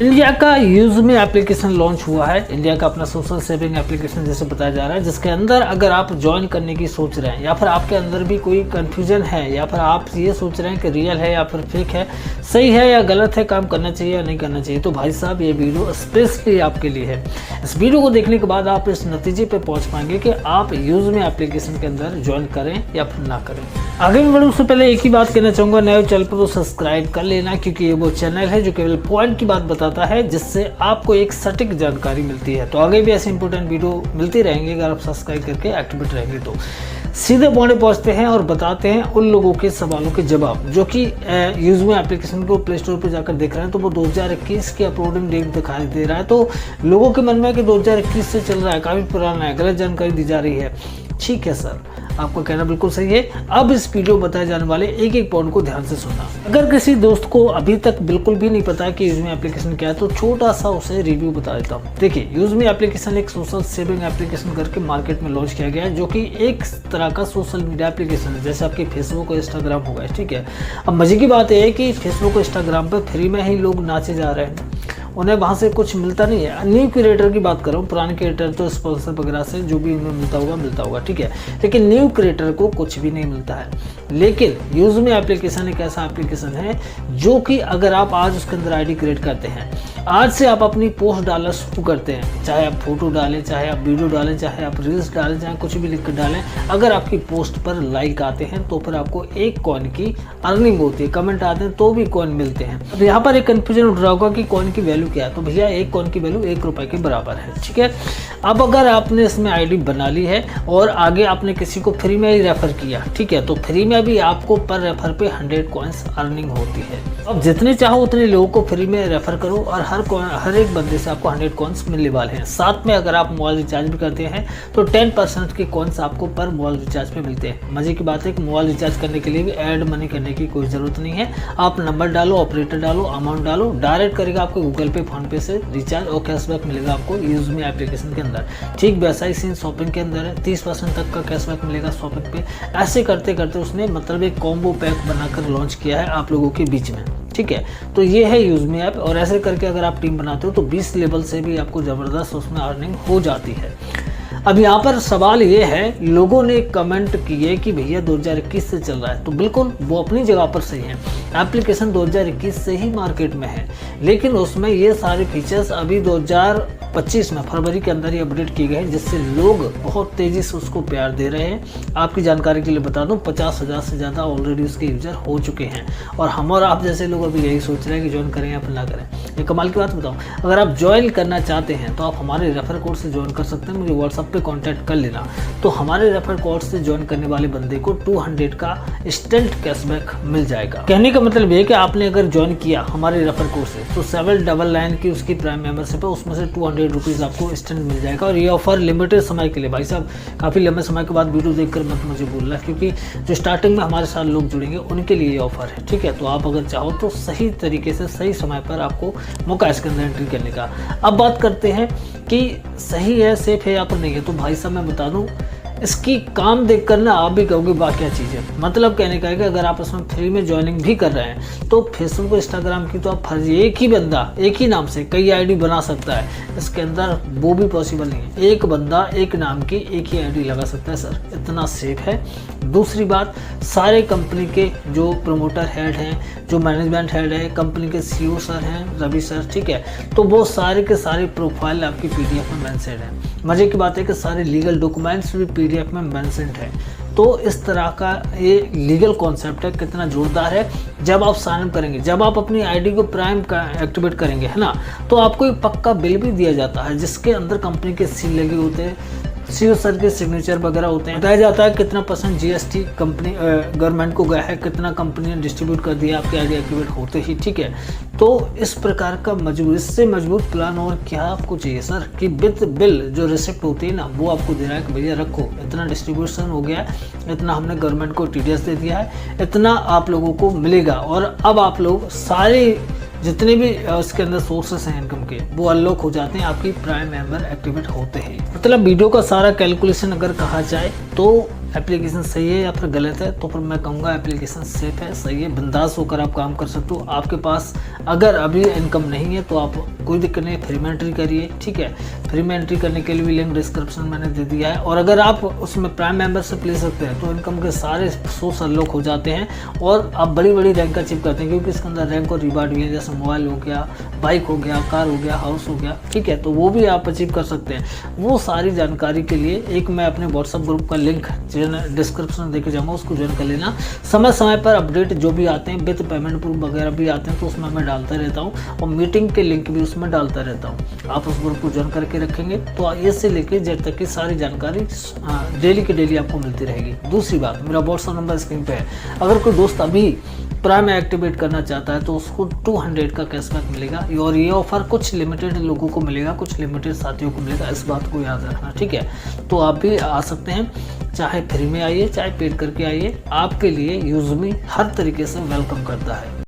India का यूज़मी application launch हुआ है। इंडिया का अपना सोशल सेविंग एप्लीकेशन जैसे बताया जा रहा है, जिसके अंदर अगर आप ज्वाइन करने की सोच रहे हैं या फिर आपके अंदर भी कोई कंफ्यूजन है या फिर आप ये सोच रहे हैं कि रियल है या फिर फेक है, सही है या गलत है, काम करना चाहिए या नहीं करना चाहिए, तो भाई साहब ये वीडियो स्पेशली आपके लिए है। इस वीडियो को देखने के बाद आप इस नतीजे पर पहुँच पाएंगे कि आप यूज़मी एप्लीकेशन के अंदर ज्वाइन करें या फिर ना करें। आगे में बढ़ने उससे पहले एक ही बात कहना चाहूँगा, नए चैनल पर तो सब्सक्राइब कर लेना, क्योंकि ये वो चैनल है जो केवल पॉइंट की बात बताता है, जिससे आपको एक सटीक जानकारी मिलती है। तो आगे भी ऐसे इंपॉर्टेंट वीडियो मिलती रहेंगी अगर आप सब्सक्राइब करके एक्टिवेट रहेंगे। तो सीधे पॉइंट पहुंचते हैं और बताते हैं उन लोगों के सवालों के जवाब जो कि यूज़मी एप्लीकेशन को प्ले स्टोर पर जाकर देख रहे हैं, तो वो 2021 की अपलोडिंग डेट दिखाई दे रहा है। तो लोगों के मन में कि 2021 से चल रहा है, काफ़ी पुराना है, गलत जानकारी दी जा रही है। ठीक है सर, आपका कहना बिल्कुल सही है। अब इस वीडियो में बताए जाने वाले एक एक पॉइंट को ध्यान से सुनना। अगर किसी दोस्त को अभी तक बिल्कुल भी नहीं पता है कि यूज़मी एप्लीकेशन क्या है, तो छोटा सा उसे रिव्यू बता देता हूँ। देखिए, यूज़मी एप्लीकेशन एक सोशल सेविंग एप्लीकेशन करके मार्केट में लॉन्च किया गया है, जो कि एक तरह का सोशल मीडिया एप्लीकेशन है, जैसे आपकी फेसबुक और इंस्टाग्राम होगा। ठीक है, अब मजे की बात यह है कि फेसबुक और इंस्टाग्राम पर फ्री में ही लोग नाचे जा रहे हैं, उन्हें वहाँ से कुछ मिलता नहीं है। न्यू क्रिएटर की बात कर रहा हूँ, पुराने क्रिएटर तो स्पॉन्सर वगैरह से जो भी उन्हें मिलता होगा। ठीक है, लेकिन न्यू क्रिएटर को कुछ भी नहीं मिलता है। लेकिन यूज़मी एप्लीकेशन एक ऐसा एप्लीकेशन है जो कि अगर आप आज उसके अंदर आईडी क्रिएट करते हैं, आज से आप अपनी पोस्ट डालना शुरू करते हैं, चाहे आप फोटो डालें, चाहे आप वीडियो डालें, चाहे आप रील्स डालें, चाहे कुछ भी लिख कर डालें, अगर आपकी पोस्ट पर लाइक आते हैं तो फिर आपको एक कॉइन की अर्निंग होती है। कमेंट आते हैं तो भी कॉइन मिलते हैं। अब यहाँ पर एक कन्फ्यूजन उठ रहा होगा कि कॉइन की वैल्यू क्या है, तो भैया एक कॉइन की वैल्यू 1 रुपये के बराबर है। ठीक है, अब अगर आपने इसमें आईडी बना ली है और आगे आपने किसी को फ्री में ही रेफर किया, ठीक है, तो फ्री में भी आपको पर रेफर पे 100 कॉइन्स अर्निंग होती है। अब जितने चाहो उतने लोगों को फ्री में रेफर करो और हर एक बंदे से आपको 100 कॉइन्स मिलने वाले हैं। साथ में अगर आप मोबाइल रिचार्ज भी करते हैं तो 10% के कॉइन्स आपको पर मोबाइल रिचार्ज पे मिलते हैं। मजे की बात है कि मोबाइल रिचार्ज करने के लिए भी ऐड मनी करने की कोई ज़रूरत नहीं है। आप नंबर डालो, ऑपरेटर डालो, अमाउंट डालो, डायरेक्ट करेगा आपको गूगल पे, फोन पे से रिचार्ज और कैशबैक मिलेगा आपको यूज़मी एप्लीकेशन के अंदर। ठीक वैसा ही सीन शॉपिंग के अंदर है, 30% तक का कैशबैक मिलेगा शॉपिंग पे। ऐसे करते करते उसने मतलब एक कॉम्बो पैक बनाकर लॉन्च किया है आप लोगों के बीच में। ठीक है, तो ये है यूज़मी ऐप, और ऐसे करके अगर आप टीम बनाते हो तो 20 लेवल से भी आपको ज़बरदस्त उसमें अर्निंग हो जाती है। अब यहाँ पर सवाल ये है, लोगों ने कमेंट किए कि भैया 2021 से चल रहा है, तो बिल्कुल वो अपनी जगह पर सही है। एप्लीकेशन 2021 से ही मार्केट में है, लेकिन उसमें ये सारे फीचर्स अभी 2025 में फरवरी के अंदर ही अपडेट किए गए हैं, जिससे लोग बहुत तेज़ी से उसको प्यार दे रहे हैं। आपकी जानकारी के लिए बता दूं, 50,000 से ज़्यादा ऑलरेडी उसके यूज़र हो चुके हैं, और हम और आप जैसे लोग अभी यही सोच रहे हैं कि ज्वाइन करें या फिर ना करें। ये कमाल की बात बताऊँ, अगर आप ज्वाइन करना चाहते हैं तो आप हमारे रेफर कोड से ज्वाइन कर सकते हैं। मुझे व्हाट्सअप पे कांटेक्ट कर लेना, तो हमारे रेफर कोड से ज्वाइन करने वाले बंदे को 200 का इंस्टेंट कैशबैक मिल जाएगा। कहने का मतलब ये कि आपने अगर ज्वाइन किया हमारे रेफर कोड से, तो 799 की उसकी प्राइम मेंबरशिप है, उसमें से 200 रुपीज़ आपको इंस्टेंट मिल जाएगा। और ये ऑफर लिमिटेड समय के लिए, भाई साहब काफ़ी लंबे समय के बाद वीडियो देखकर मत मुझे बोलना, क्योंकि जो स्टार्टिंग में हमारे साथ लोग जुड़ेंगे उनके लिए ये ऑफर है। ठीक है, तो आप अगर चाहो तो सही तरीके से सही समय पर आपको मौका इसके अंदर एंट्री करने का। अब बात करते हैं कि सही है, सेफ है या फिर नहीं है। तो भाई साहब मैं बता दूं, इसकी काम देख कर ना आप भी कहोगे वाह क्या चीज़ है। मतलब कहने का है कि अगर आप इसमें फ्री में ज्वाइनिंग भी कर रहे हैं तो फेसबुक इंस्टाग्राम की तो आप फर्जी, एक ही बंदा एक ही नाम से कई आईडी बना सकता है, इसके अंदर वो भी पॉसिबल नहीं है। एक बंदा एक नाम की एक ही आईडी लगा सकता है सर, इतना सेफ है। दूसरी बात, सारे कंपनी के जो प्रमोटर हेड हैं, जो मैनेजमेंट हेड है, कंपनी के सीईओ सर हैं, रवि सर, ठीक है, तो वो सारे के सारे प्रोफाइल आपकी पीडीएफ में मेंशन है। मजे की बात है कि सारे लीगल डॉक्यूमेंट्स भी पीडीएफ में मेंशन है। तो इस तरह का ये लीगल कॉन्सेप्ट है, कितना जोरदार है। जब आप साइन अप करेंगे, जब आप अपनी आईडी को प्राइम का एक्टिवेट करेंगे, है ना, तो आपको एक पक्का बिल भी दिया जाता है, जिसके अंदर कंपनी के सील लगे होते हैं, सीईओ सर के सिग्नेचर वगैरह होते हैं। बताया जाता है कितना % जीएसटी कंपनी गवर्नमेंट को गया है, कितना कंपनी ने डिस्ट्रीब्यूट कर दिया आपके आईडी एक्टिवेट होते ही। ठीक है, तो इस प्रकार का इससे मजबूत प्लान और क्या आपको चाहिए सर, कि विद बिल जो रिसिप्ट होती है ना, वो आपको दे रहा है कि भैया रखो, इतना डिस्ट्रीब्यूशन हो गया है, इतना हमने गवर्नमेंट को टीडीएस दे दिया है, इतना आप लोगों को मिलेगा। और अब आप लोग सारे जितने भी उसके अंदर सोर्सेस हैं इनकम के, वो अनलॉक हो जाते हैं आपकी प्राइम मेंबर एक्टिवेट होते हैं। मतलब वीडियो का सारा कैलकुलेशन अगर कहा जाए तो एप्लीकेशन सही है या फिर गलत है, तो फिर मैं कहूँगा एप्लीकेशन सेफ है, सही है, बिंदास होकर आप काम कर सकते हो। आपके पास अगर अभी इनकम नहीं है तो आप कोई दिक्कत नहीं, फ्री में एंट्री करिए, ठीक है। फ्री में एंट्री करने के लिए भी लिंक डिस्क्रिप्शन मैंने दे दिया है। और अगर आप उसमें प्राइम मेंबरशिप ले सकते हैं तो इनकम के सारे सोर्स अनलॉक हो जाते हैं और आप बड़ी बड़ी रैंक अचीव करते हैं, क्योंकि इसके अंदर रैंक और रिवार्ड भी है, जैसे मोबाइल हो गया, बाइक हो गया, कार हो गया, हाउस हो गया, ठीक है। तो वो भी आप अचीव कर सकते हैं। वो सारी जानकारी के लिए एक मैं अपने व्हाट्सएप ग्रुप का लिंक डिस्क्रिप्शन देके जाऊँगा, उसको ज्वाइन कर लेना। समय समय पर अपडेट जो भी आते हैं विद पेमेंट प्रूफ वगैरह भी आते हैं, तो उसमें मैं डालता रहता हूँ और मीटिंग के लिंक भी उसमें डालता रहता हूँ। आप उस ग्रुप को ज्वाइन करके रखेंगे तो ए से लेकर जेड तक की सारी जानकारी डेली की डेली आपको मिलती रहेगी। दूसरी बात, मेरा व्हाट्सएप नंबर स्क्रीन पे है। अगर कोई दोस्त अभी प्राइम एक्टिवेट करना चाहता है तो उसको 200 का कैशबैक मिलेगा और ये ऑफर कुछ लिमिटेड लोगों को मिलेगा, कुछ लिमिटेड साथियों को मिलेगा, इस बात को याद रखना, ठीक है। तो आप भी आ सकते हैं, चाहे फ्री में आइए चाहे पेड करके आइए, आपके लिए यूज़मी हर तरीके से वेलकम करता है।